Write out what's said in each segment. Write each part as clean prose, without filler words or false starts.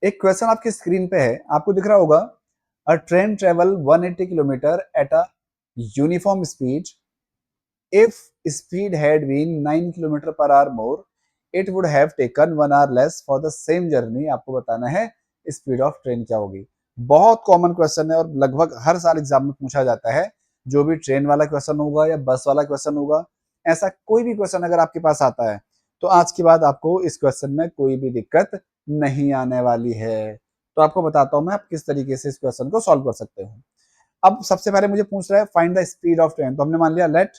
एक क्वेश्चन आपकी स्क्रीन पे है, आपको दिख रहा होगा, a train travel 180 kilometre at a uniform speed, if speed had been 9 kilometre per hour more it would have taken 1 hour less for the same journey. आपको बताना है स्पीड ऑफ ट्रेन क्या होगी। बहुत कॉमन क्वेश्चन है और लगभग हर साल एग्जाम में पूछा जाता है। जो भी ट्रेन वाला क्वेश्चन होगा या बस वाला क्वेश्चन होगा, ऐसा कोई भी क्वेश्चन अगर आपके पास आता है तो आज के बाद आपको इस क्वेश्चन में कोई भी दिक्कत नहीं आने वाली है। तो आपको बताता हूं मैं आप किस तरीके से इस क्वेश्चन को सॉल्व कर सकते हो। अब सबसे पहले मुझे पूछ रहा है find the speed of train, तो हमने मान लिया लेट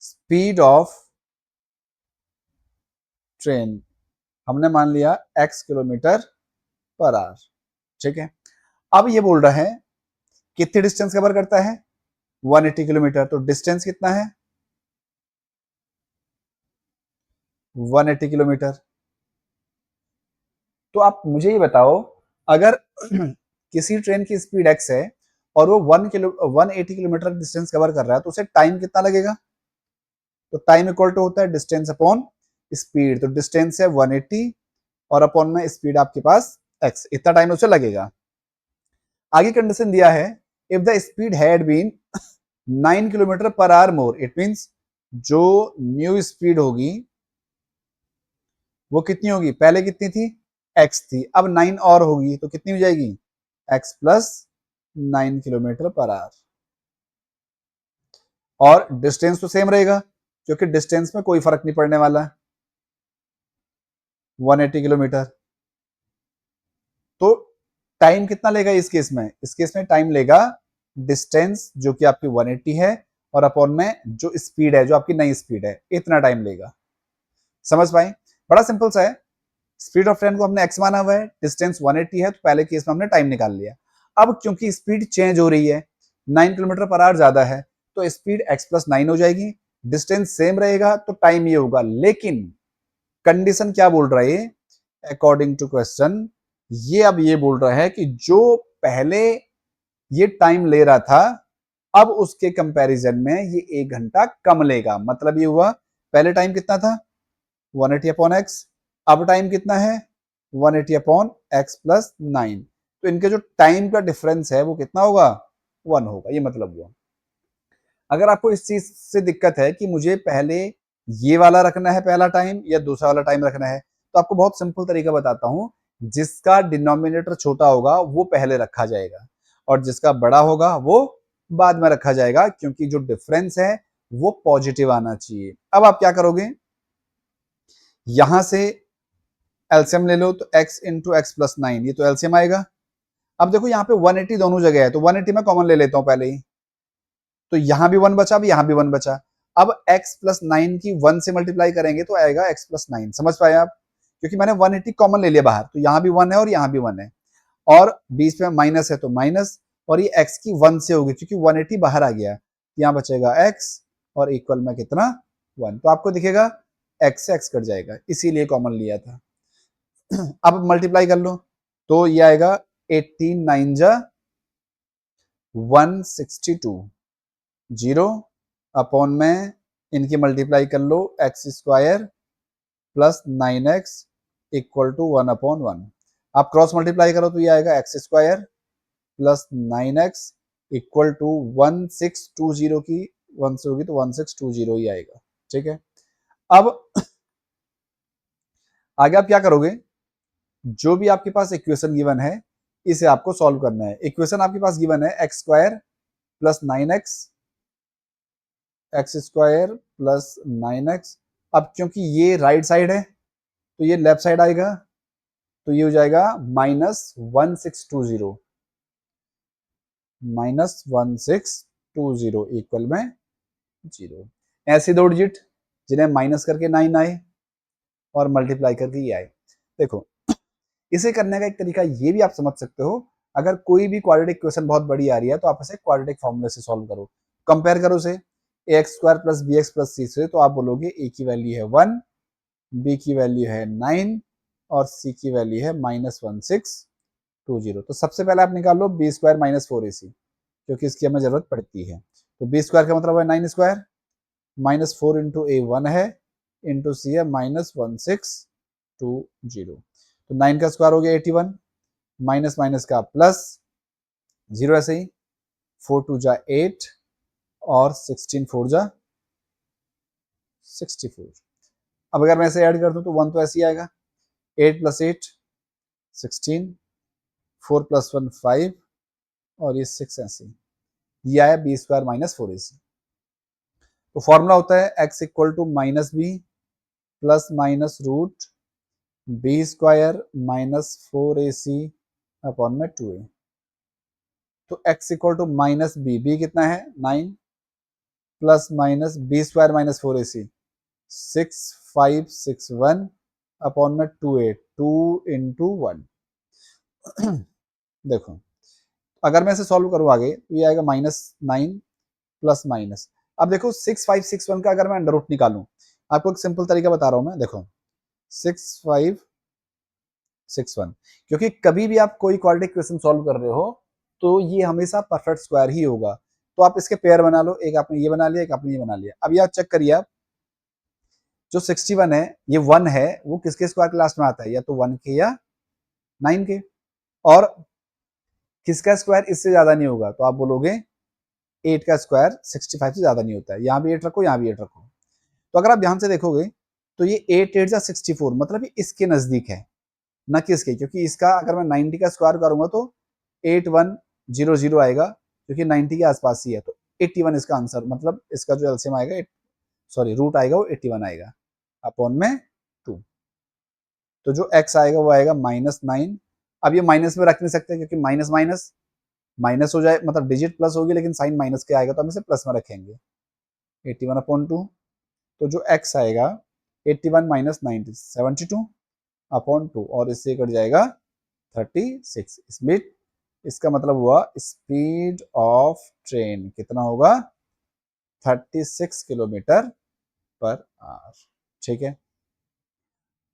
स्पीड ऑफ ट्रेन, हमने मान लिया x किलोमीटर पर आवर। ठीक है, अब ये बोल रहा है कितनी डिस्टेंस कवर करता है 180 किलोमीटर, तो डिस्टेंस कितना है 180 किलोमीटर। तो आप मुझे ये बताओ, अगर किसी ट्रेन की स्पीड x है और वो 180 किलोमीटर डिस्टेंस कवर कर रहा है तो उसे टाइम कितना लगेगा। तो टाइम इक्वल टू होता है डिस्टेंस अपॉन स्पीड, तो डिस्टेंस है 180 और अपॉन में स्पीड आपके पास x, इतना टाइम उसे लगेगा। आगे कंडीशन दिया है if the speed had been 9 kilometre per hour more, it means जो न्यू स्पीड होगी वो कितनी होगी, पहले कितनी थी x थी, अब 9 और होगी तो कितनी हो जाएगी x plus 9 kilometre per our. और डिस्टेंस तो सेम रहेगा क्योंकि डिस्टेंस में कोई फर्क नहीं पड़ने वाला, 180 किलोमीटर। तो टाइम कितना लेगा इस केस में, इस केस में टाइम लेगा डिस्टेंस जो कि आपकी 180 है और अपॉन में जो स्पीड है जो आपकी नई स्पीड है, इतना टाइम लेगा। समझ पाए, बड़ा सिंपल सा है। स्पीड ऑफ ट्रेन को हमने x माना हुआ है, डिस्टेंस 180 है, तो पहले केस में हमने टाइम निकाल लिया। अब क्योंकि स्पीड चेंज हो रही है, 9 किलोमीटर पर आवर ज्यादा है तो स्पीड x प्लस 9 हो जाएगी, डिस्टेंस सेम रहेगा तो टाइम ये होगा। लेकिन कंडीशन क्या बोल रहा है अकॉर्डिंग टू क्वेश्चन, ये अब ये बोल रहा है कि जो पहले ये टाइम ले रहा था अब उसके कंपैरिजन में ये 1 घंटा कम लेगा। मतलब ये हुआ पहले टाइम कितना था 180 अपॉन एक्स, अब टाइम कितना है 180 अपॉन एक्स प्लस 9, तो इनके जो टाइम का डिफरेंस है वो कितना होगा 1 होगा। ये मतलब हुआ। अगर आपको इस चीज से दिक्कत है कि मुझे पहले ये वाला रखना है पहला टाइम या दूसरा वाला टाइम रखना है, तो आपको बहुत सिंपल तरीका बताता हूं। जिसका डिनोमिनेटर छोटा होगा वो पहले रखा जाएगा और जिसका बड़ा होगा वो बाद में रखा जाएगा, क्योंकि जो डिफरेंस है वो पॉजिटिव आना चाहिए। अब आप क्या करोगे, यहां से एलसीएम ले लो, तो x इंटू एक्स प्लस 9, ये तो एलसीएम आएगा। अब देखो यहाँ पे 180 दोनों जगह है तो 180 मैं कॉमन ले लेता हूं पहले ही, तो यहां भी 1 बचा, अब यहां भी 1 बचा। अब x प्लस 9 की 1 से मल्टीप्लाई करेंगे तो आएगा x प्लस 9। समझ पाए आप, क्योंकि मैंने 180 कॉमन ले लिया बाहर, तो यहां भी 1 है और यहां भी 1 है और बीच में माइनस है तो माइनस, और ये x की 1 से होगी क्योंकि 180 बाहर आ गया, यहाँ बचेगा x और इक्वल में कितना 1, तो आपको दिखेगा x से x कट जाएगा, इसीलिए कॉमन लिया था। अब मल्टीप्लाई कर लो तो ये आएगा 18 9 जा 162, 0 अपॉन में इनकी मल्टीप्लाई कर लो x square plus 9x equal to 1 upon 1। आप क्रॉस मल्टीप्लाई करो तो ये आएगा x square plus 9x equal to 1620 की 1 से होगी तो 1620 ही आएगा। ठीक है, अब आगे आप क्या करोगे, जो भी आपके पास इक्वेशन गिवन है इसे आपको सॉल्व करना है। इक्वेशन आपके पास गिवन है x square plus 9x, x square plus 9x। अब क्योंकि ये राइट साइड है तो ये लेफ्ट साइड आएगा, तो ये हो जाएगा -1620, -1620 इक्वल में 0। ऐसे दो डिजिट जिन्हें माइनस करके 9 आए और मल्टीप्लाई करके ये आए। देखो, इसे करने का एक तरीका ये भी आप समझ सकते हो, अगर कोई भी क्वाड्रेटिक क्वेश्चन बहुत बड़ी आ रही है तो आप इसे क्वाड्रेटिक फॉर्मूले से सॉल्व करो, कंपेयर करो उसे x square plus b x plus c से, तो आप बोलोगे ए की वैल्यू है 1, बी की वैल्यू है 9 और सी की वैल्यू है -1620। तो सबसे पहले आप निकाल लो बी स्क्वायर माइनस 4ac, क्योंकि इसकी हमें जरूरत पड़ती है। तो बी स्क्वायर का मतलब है 9 स्क्वायर, -4 इंटू ए 1 है, इंटू सी है -1620। तो 9 का स्क्वायर हो गया 81, माइनस माइनस का प्लस, 0 ऐसे ही, 4 2 जा 8 और 16 4 जा 64। अब अगर मैं ऐसे ऐड कर दूं तो 1 तो ऐसे ही आएगा, 8 + 8 16, 4 + 1 5 और ये 6 ऐसे, ये आया बी स्क्वायर माइनस 4ac। तो फॉर्मूला होता है x equal to minus B plus minus root B square minus 4ac upon में 2a। तो x equal to minus B कितना है 9 plus minus B square minus 4ac 6561 upon में 2a, 2 into 1। देखो अगर मैं इसे सॉल्व करूँ आगे तो ये आएगा -9 प्लस माइनस। अब देखो 6561 का अगर मैं अंडर रूट निकालूं, आपको एक सिंपल तरीका बता रहा हूं मैं, देखो 6561, क्योंकि कभी भी आप कोई क्वाड्रेटिक इक्वेशन सॉल्व कर रहे हो तो ये हमेशा परफेक्ट स्क्वायर ही होगा। तो आप इसके पेयर बना लो, एक आपने ये बना लिया, एक आपने ये बना लिया। अब यह चेक करिए आप, जो 61 है ये 1 है, वो किसके स्क्वायर के लास्ट में आता है, या तो 1 के या 9 के, और किसका स्क्वायर इससे ज्यादा नहीं होगा, तो आप बोलोगे 8 का स्क्वायर 65 से ज्यादा नहीं होता है। यहाँ भी 8 रखो, यहाँ भी 8 रखो। तो अगर आप ध्यान से देखोगे तो ये 8 8 जा 64, मतलब ये इसके नजदीक है, न कि इसके, क्योंकि इसका अगर मैं 90 का स्क्वायर करूंगा तो 8100 आएगा, क्योंकि 90 के आसपास ही है। तो 81 इसका आंसर, मतलब इसका जो एलसीएम आएगा, सॉरी रूट आएगा, वो 81 आएगा अपॉन में 2। तो जो x आएगा वो आएगा -9। अब ये माइनस में रख नहीं सकते, क्योंकि माइनस माइनस माइनस हो जाए, मतलब डिजिट प्लस होगी लेकिन साइन माइनस के आएगा, तो हम इसे प्लस में रखेंगे, 81/2। तो जो x आएगा 81 माइनस 90 72 अपॉन 2, और इससे कट जाएगा 36। स्पीड, इसका मतलब हुआ स्पीड ऑफ ट्रेन कितना होगा, 36 किलोमीटर पर आवर। ठीक है,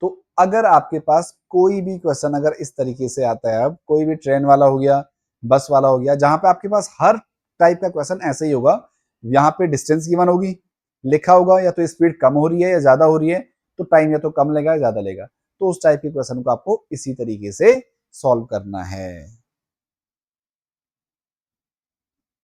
तो अगर आपके पास कोई भी क्वेश्चन अगर इस तरीके से आता है, अब कोई भी ट्रेन वाला हो गया, बस वाला हो गया, जहां पे आपके पास हर टाइप का क्वेश्चन ऐसे ही होगा, यहाँ पे डिस्टेंस गिवन होगी, लिखा होगा या तो स्पीड कम हो रही है या ज्यादा हो रही है, तो टाइम या तो कम लेगा या ज्यादा लेगा। तो उस टाइप के क्वेश्चन को आपको इसी तरीके से सॉल्व करना है।